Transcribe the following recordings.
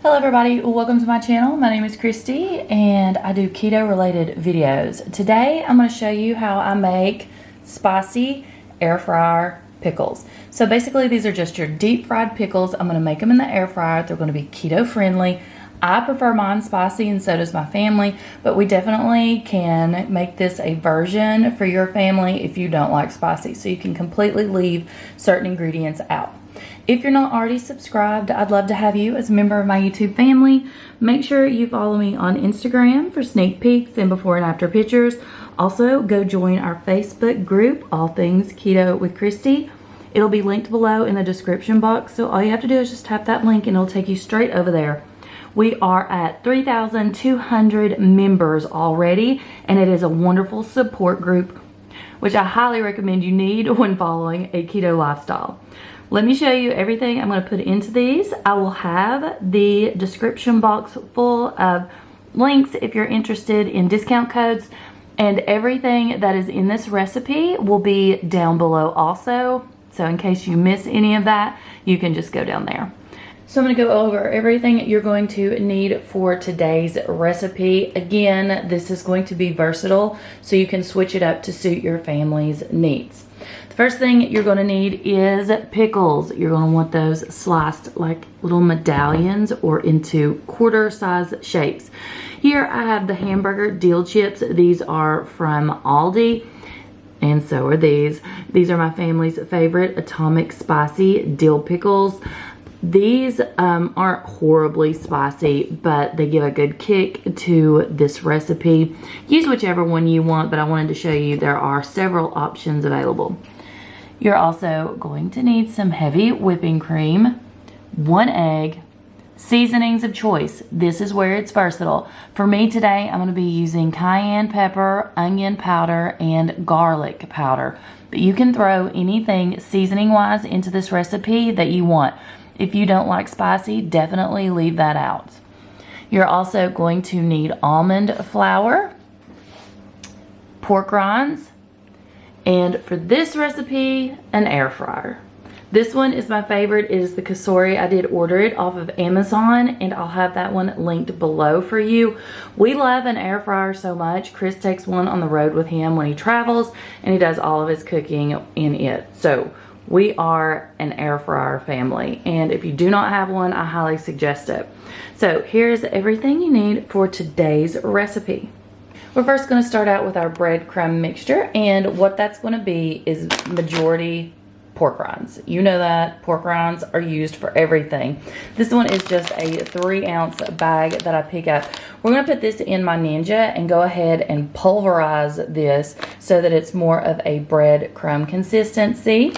Hello everybody, welcome to my channel. My name is Kristi and I do keto related videos. Today I'm going to show you how I make spicy air fryer pickles. So basically these are just your deep fried pickles. I'm going to make them in the air fryer. They're going to be keto friendly. I prefer mine spicy and so does my family, but we definitely can make this a version for your family if you don't like spicy. So you can completely leave certain ingredients out. If you're not already subscribed, I'd love to have you as a member of my YouTube family. Make sure you follow me on Instagram for sneak peeks and before and after pictures. Also, go join our Facebook group, All Things Keto with Kristi. It'll be linked below in the description box, so all you have to do is just tap that link and it'll take you straight over there. We are at 3,200 members already, and it is a wonderful support group, which I highly recommend you need when following a keto lifestyle. Let me show you everything I'm going to put into these. I will have the description box full of links if you're interested in discount codes, and everything that is in this recipe will be down below also. So in case you miss any of that, you can just go down there. So I'm going to go over everything you're going to need for today's recipe. Again, this is going to be versatile, so you can switch it up to suit your family's needs. The first thing you're going to need is pickles. You're going to want those sliced like little medallions or into quarter size shapes. Here I have the hamburger dill chips. These are from Aldi, and so are these. These are my family's favorite atomic spicy dill pickles. These aren't horribly spicy, but they give a good kick to this recipe. Use whichever one you want, but I wanted to show you there are several options available. You're also going to need some heavy whipping cream, 1 egg, seasonings of choice. This is where it's versatile. For me today, I'm going to be using cayenne pepper, onion powder, and garlic powder. But you can throw anything seasoning-wise into this recipe that you want. If you don't like spicy, definitely leave that out. You're also going to need almond flour, pork rinds, and for this recipe, an air fryer. This one is my favorite. It is the Cosori. I did order it off of Amazon, and I'll have that one linked below for you. We love an air fryer so much. Chris takes one on the road with him when he travels, and he does all of his cooking in it. So we are an air fryer family, and if you do not have one, I highly suggest it. So here's everything you need for today's recipe. We're first going to start out with our breadcrumb mixture, and what that's going to be is majority pork rinds. You know that pork rinds are used for everything. This one is just a 3-ounce bag that I pick up. We're going to put this in my Ninja and go ahead and pulverize this so that it's more of a breadcrumb consistency.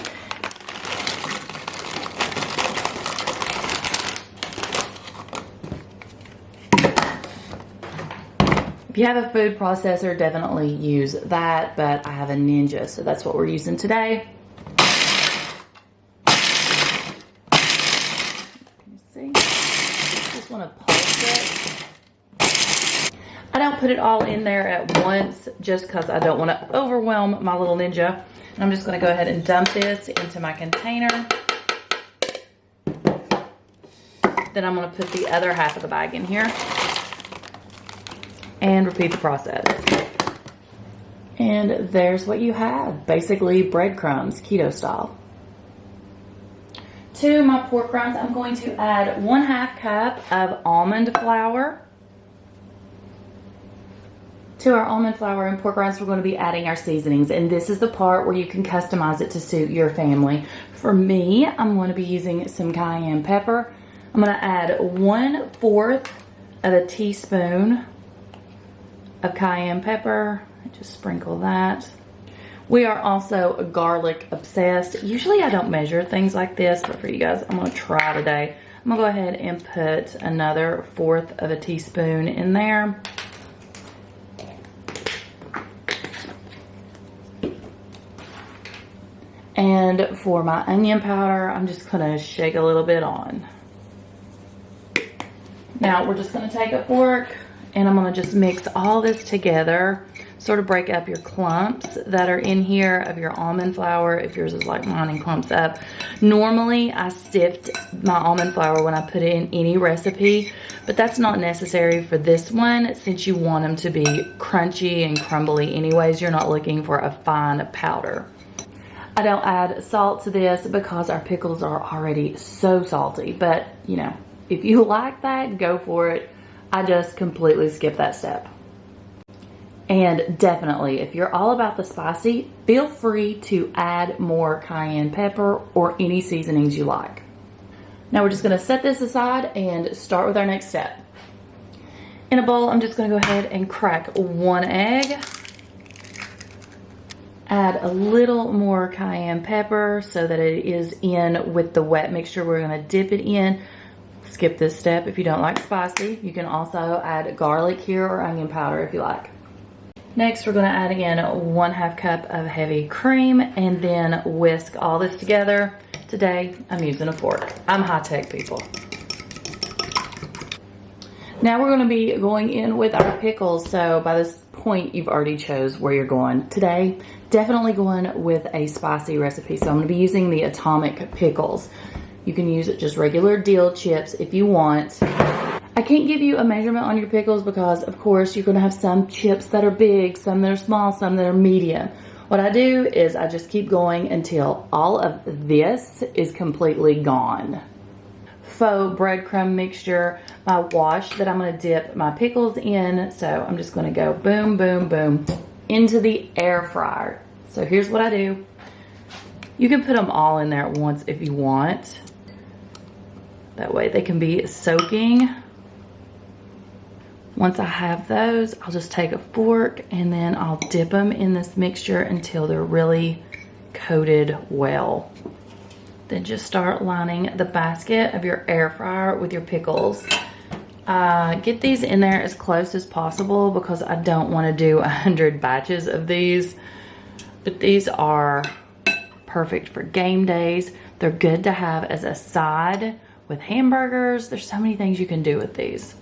If you have a food processor, definitely use that, but I have a Ninja, so that's what we're using today. You see? Just want to pulse it. I don't put it all in there at once just because I don't want to overwhelm my little Ninja. I'm just going to go ahead and dump this into my container. Then I'm going to put the other half of the bag in here and repeat the process. And there's what you have. Basically breadcrumbs, keto style. To my pork rinds, I'm going to add 1/2 cup of almond flour. To our almond flour and pork rinds, we're going to be adding our seasonings, and this is the part where you can customize it to suit your family. For me, I'm going to be using some cayenne pepper. I'm going to add 1/4 of a teaspoon of cayenne pepper. Just sprinkle that. We are also garlic obsessed. Usually I don't measure things like this, but for you guys, I'm going to try today. I'm going to go ahead and put another 1/4 of a teaspoon in there. And for my onion powder, I'm just going to shake a little bit on. Now we're just going to take a fork and I'm gonna just mix all this together, sort of break up your clumps that are in here of your almond flour, if yours is like mine and clumps up. Normally, I sift my almond flour when I put it in any recipe, but that's not necessary for this one since you want them to be crunchy and crumbly anyways. You're not looking for a fine powder. I don't add salt to this because our pickles are already so salty, but you know, if you like that, go for it. I just completely skip that step. And definitely, if you're all about the spicy, feel free to add more cayenne pepper or any seasonings you like. Now we're just gonna set this aside and start with our next step. In a bowl, I'm just gonna go ahead and crack 1 egg. Add a little more cayenne pepper so that it is in with the wet mixture. We're gonna dip it in. Skip this step if you don't like spicy. You can also add garlic here or onion powder if you like. Next, we're gonna add in 1/2 cup of heavy cream and then whisk all this together. Today, I'm using a fork. I'm high-tech, people. Now we're gonna be going in with our pickles. So by this point, you've already chose where you're going. Today, definitely going with a spicy recipe. So I'm gonna be using the Atomic pickles. You can use just regular dill chips if you want. I can't give you a measurement on your pickles because, of course, you're going to have some chips that are big, some that are small, some that are medium. What I do is I just keep going until all of this is completely gone. Faux breadcrumb mixture, my wash that I'm going to dip my pickles in. So I'm just going to go boom, boom, boom into the air fryer. So here's what I do. You can put them all in there at once if you want. That way they can be soaking. Once I have those, I'll just take a fork and then I'll dip them in this mixture until they're really coated well. Then just start lining the basket of your air fryer with your pickles. Get these in there as close as possible because I don't want to do 100 batches of these. But these are perfect for game days. They're good to have as a side with hamburgers. There's so many things you can do with these.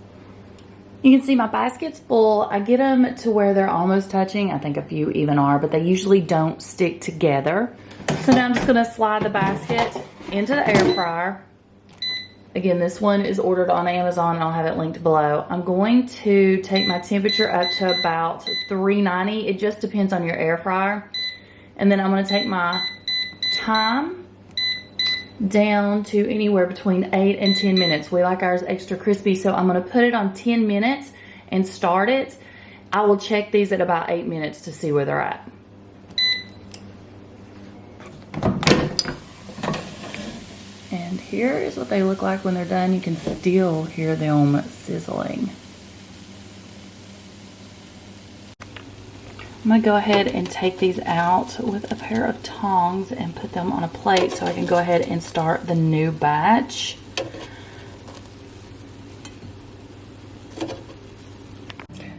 You can see my basket's full. I get them to where they're almost touching. I think a few even are, but they usually don't stick together. So now I'm just gonna slide the basket into the air fryer. Again, this one is ordered on Amazon. I'll have it linked below. I'm going to take my temperature up to about 390. It just depends on your air fryer. And then I'm gonna take my time down to anywhere between 8 and 10 minutes. We like ours extra crispy, so I'm gonna put it on 10 minutes and start it. I will check these at about 8 minutes to see where they're at. And here is what they look like when they're done. You can still hear them sizzling. I'm gonna go ahead and take these out with a pair of tongs and put them on a plate so I can go ahead and start the new batch.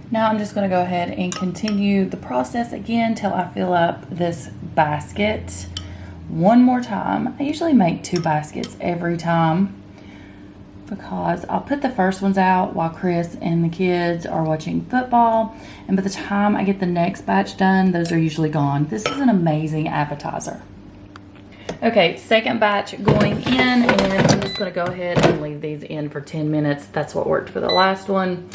Now I'm just gonna go ahead and continue the process again till I fill up this basket one more time. I usually make 2 baskets every time because I'll put the first ones out while Chris and the kids are watching football, and by the time I get the next batch done, those are usually gone. This is an amazing appetizer. Okay, second batch going in, and I'm just gonna go ahead and leave these in for 10 minutes. That's what worked for the last one.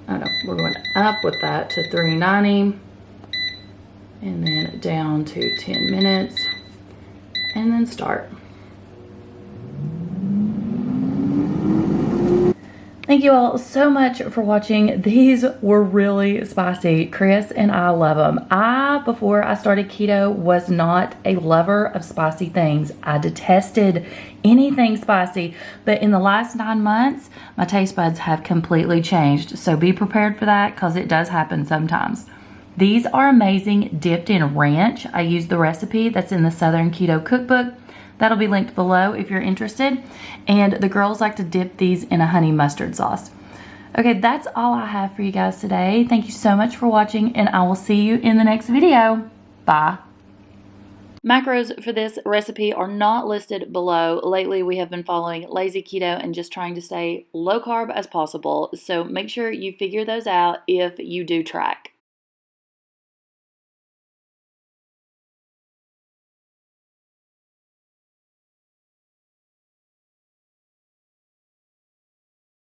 I know, we're going up with that to 390, and then down to 10 minutes, and then start. Thank you all so much for watching. These were really spicy. Chris and I love them. Before I started keto, was not a lover of spicy things. I detested anything spicy, but in the last 9 months, my taste buds have completely changed. So be prepared for that because it does happen sometimes. These are amazing dipped in ranch. I used the recipe that's in the Southern Keto Cookbook. That'll be linked below if you're interested. And the girls like to dip these in a honey mustard sauce. Okay, that's all I have for you guys today. Thank you so much for watching, and I will see you in the next video. Bye. Macros for this recipe are not listed below. Lately, we have been following lazy keto and just trying to stay low carb as possible, so make sure you figure those out if you do track.